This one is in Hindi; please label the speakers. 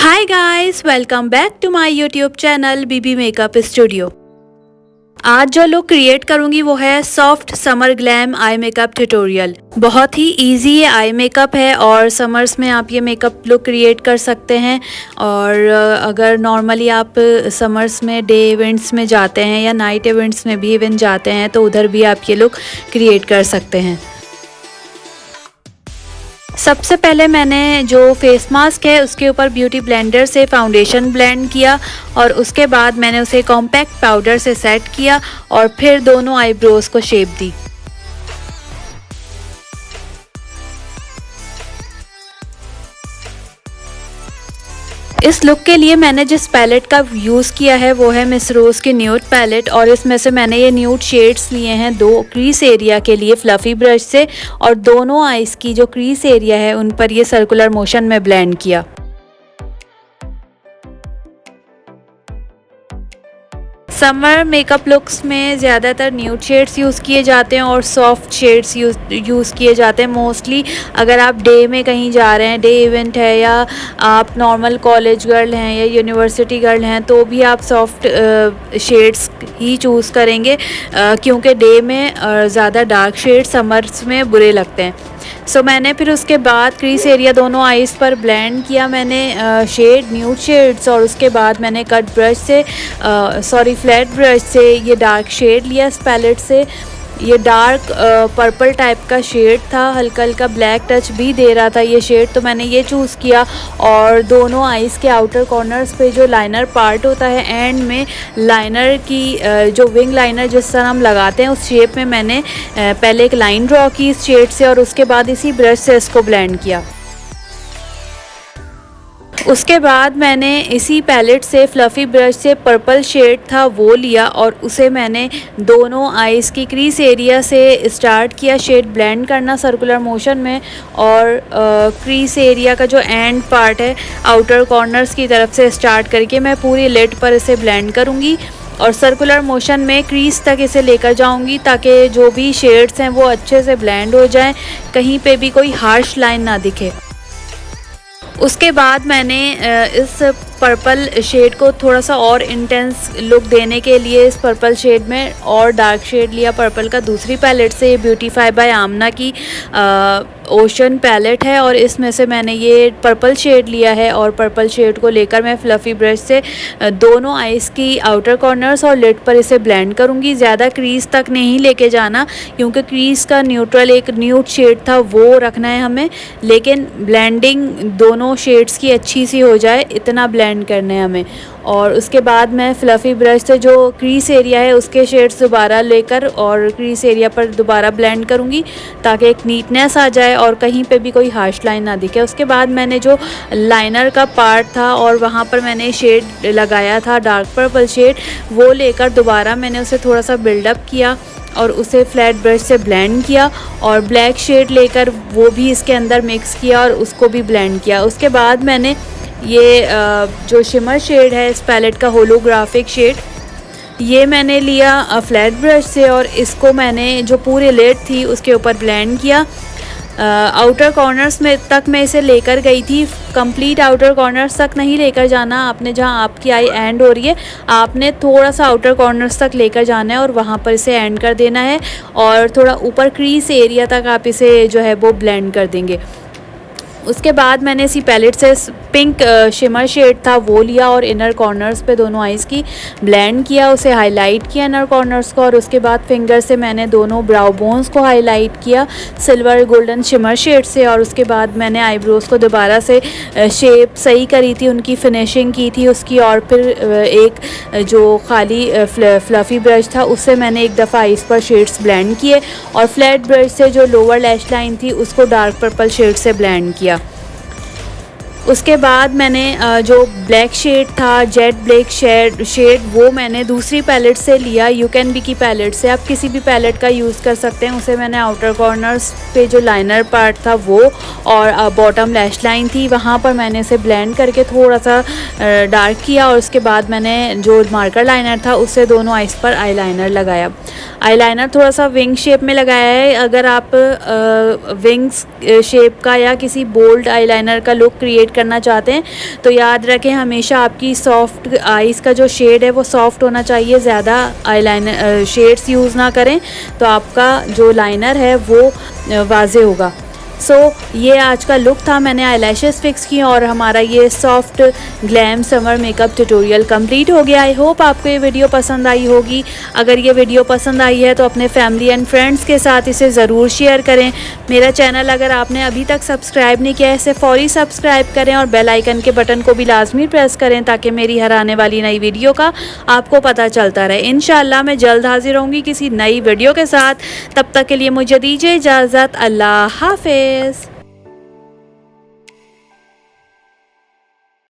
Speaker 1: Hi guys, welcome back to my YouTube channel BB makeup studio. आज जो लुक क्रिएट करूंगी वो है soft summer glam eye makeup tutorial. बहुत ही इजी ये आई मेकअप है और समर्स में आप ये मेकअप लुक क्रिएट कर सकते हैं। और अगर नॉर्मली आप समर्स में डे इवेंट्स में जाते हैं या नाइट इवेंट्स में भी इवन जाते हैं तो उधर भी आप ये लुक क्रिएट कर सकते हैं। सबसे पहले मैंने जो फेस मास्क है उसके ऊपर ब्यूटी ब्लेंडर से फाउंडेशन ब्लेंड किया और उसके बाद मैंने उसे कॉम्पैक्ट पाउडर से सेट किया और फिर दोनों आईब्रोज को शेप दी। इस लुक के लिए मैंने जिस पैलेट का यूज़ किया है वो है मिस रोज़ की न्यूड पैलेट और इसमें से मैंने ये न्यूड शेड्स लिए हैं दो क्रीज एरिया के लिए फ्लफ़ी ब्रश से और दोनों आईज की जो क्रीज एरिया है उन पर ये सर्कुलर मोशन में ब्लेंड किया। समर मेकअप लुक्स में ज़्यादातर न्यूड शेड्स यूज़ किए जाते हैं और सॉफ्ट शेड्स यूज़ किए जाते हैं मोस्टली। अगर आप डे में कहीं जा रहे हैं, डे इवेंट है या आप नॉर्मल कॉलेज गर्ल हैं या यूनिवर्सिटी गर्ल हैं तो भी आप सॉफ्ट शेड्स ही चूज़ करेंगे क्योंकि डे में ज़्यादा डार्क शेड्स समर्स में बुरे लगते हैं। सो मैंने फिर उसके बाद क्रीज एरिया दोनों आईज़ पर ब्लेंड किया मैंने शेड न्यूड शेड्स और उसके बाद मैंने कट ब्रश से फ्लैट ब्रश से ये डार्क शेड लिया इस पैलेट से। ये डार्क पर्पल टाइप का शेड था, हल्का हल्का ब्लैक टच भी दे रहा था ये शेड, तो मैंने ये चूज़ किया और दोनों आईज़ के आउटर कॉर्नर्स पे जो लाइनर पार्ट होता है एंड में लाइनर की जो विंग लाइनर जिस तरह हम लगाते हैं उस शेप में मैंने पहले एक लाइन ड्रॉ की इस शेड से और उसके बाद इसी ब्रश से इसको ब्लेंड किया। उसके बाद मैंने इसी पैलेट से फ्लफ़ी ब्रश से पर्पल शेड था वो लिया और उसे मैंने दोनों आईज़ की क्रीज एरिया से स्टार्ट किया शेड ब्लेंड करना सर्कुलर मोशन में और क्रीज एरिया का जो एंड पार्ट है आउटर कॉर्नर्स की तरफ से स्टार्ट करके मैं पूरी लिड पर इसे ब्लेंड करूँगी और सर्कुलर मोशन में क्रीज तक इसे लेकर जाऊंगी ताकि जो भी शेड्स हैं वो अच्छे से ब्लेंड हो जाएं, कहीं पे भी कोई हार्श लाइन ना दिखे। उसके बाद मैंने इस पर्पल शेड को थोड़ा सा और इंटेंस लुक देने के लिए इस पर्पल शेड में और डार्क शेड लिया पर्पल का दूसरी पैलेट से। ये ब्यूटीफाई बाय आमना की ओशन पैलेट है और इसमें से मैंने ये पर्पल शेड लिया है और पर्पल शेड को लेकर मैं फ्लफ़ी ब्रश से दोनों आईज़ की आउटर कॉर्नर्स और लिड पर इसे ब्लेंड करूँगी। ज़्यादा क्रीज तक नहीं लेके जाना क्योंकि क्रीज का न्यूट्रल एक न्यूड शेड था वो रखना है हमें, लेकिन ब्लेंडिंग दोनों शेड्स की अच्छी सी हो जाए इतना ब्लेंड करना है हमें। और उसके बाद मैं फ्लफ़ी ब्रश से जो क्रीज एरिया है उसके शेड्स दोबारा लेकर और क्रीज एरिया पर दोबारा ब्लेंड करूँगी ताकि एक नीटनेस आ जाए और कहीं पे भी कोई हार्श लाइन ना दिखे। उसके बाद मैंने जो लाइनर का पार्ट था और वहाँ पर मैंने शेड लगाया था डार्क पर्पल शेड वो लेकर दोबारा मैंने उसे थोड़ा सा बिल्डअप किया और उसे फ्लैट ब्रश से ब्लेंड किया और ब्लैक शेड लेकर वो भी इसके अंदर मिक्स किया और उसको भी ब्लेंड किया। उसके बाद मैंने ये जो शिमर शेड है इस पैलेट का होलोग्राफिक शेड ये मैंने लिया फ्लैट ब्रश से और इसको मैंने जो पूरी लिड थी उसके ऊपर ब्लेंड किया। आउटर कॉर्नर्स में तक मैं इसे लेकर गई थी, कंप्लीट आउटर कॉर्नर्स तक नहीं लेकर जाना आपने, जहां आपकी आई एंड हो रही है आपने थोड़ा सा आउटर कॉर्नर्स तक लेकर जाना है और वहां पर इसे एंड कर देना है और थोड़ा ऊपर क्रीज एरिया तक आप इसे जो है वो ब्लेंड कर देंगे। उसके बाद मैंने इसी पैलेट से पिंक शिमर शेड था वो लिया और इनर कॉर्नर्स पे दोनों आईज़ की ब्लेंड किया, उसे हाईलाइट किया इनर कॉर्नर्स को और उसके बाद फिंगर से मैंने दोनों ब्राउ बोन्स को हाईलाइट किया सिल्वर गोल्डन शिमर शेड से और उसके बाद मैंने आईब्रोज़ को दोबारा से शेप सही करी थी, उनकी फिनिशिंग की थी उसकी और फिर एक जो खाली फ्लफ़ी ब्रश था उससे मैंने एक दफ़ा आईज़ पर शेड्स ब्लेंड किए और फ्लैट ब्रश से जो लोअर लैश लाइन थी उसको डार्क पर्पल शेड से ब्लेंड किया। उसके बाद मैंने जो ब्लैक शेड था जेट ब्लैक शेड वो मैंने दूसरी पैलेट से लिया, यू कैन बी की पैलेट से, आप किसी भी पैलेट का यूज़ कर सकते हैं। उसे मैंने आउटर कॉर्नर्स पे जो लाइनर पार्ट था वो और बॉटम लैश लाइन थी वहाँ पर मैंने इसे ब्लेंड करके थोड़ा सा डार्क किया और उसके बाद मैंने जो मार्कर लाइनर था उससे दोनों आईज पर आईलाइनर लगाया। आईलाइनर थोड़ा सा विंग शेप में लगाया है। अगर आप विंग्स शेप का या किसी बोल्ड आईलाइनर का लुक क्रिएट करना चाहते हैं तो याद रखें हमेशा आपकी सॉफ्ट आइज़ का जो शेड है वो सॉफ्ट होना चाहिए, ज़्यादा आईलाइनर शेड्स यूज़ ना करें तो आपका जो लाइनर है वो वाज़े होगा। सो ये आज का लुक था, मैंने आईलैशेस फिक्स की और हमारा ये soft glam summer makeup tutorial complete हो गया। आई होप आपको ये वीडियो पसंद आई होगी। अगर ये वीडियो पसंद आई है तो अपने फैमिली एंड फ्रेंड्स के साथ इसे ज़रूर शेयर करें। मेरा चैनल अगर आपने अभी तक सब्सक्राइब नहीं किया है इसे फ़ौरी सब्सक्राइब करें और बेल आइकन के बटन को भी लाजमी प्रेस करें ताकि मेरी हर आने वाली नई वीडियो का आपको पता चलता रहे। इंशाल्लाह मैं जल्द हाजिर होंगी किसी नई वीडियो के साथ। तब तक के लिए मुझे दीजिए इजाज़त। अल्लाह हाफिज़।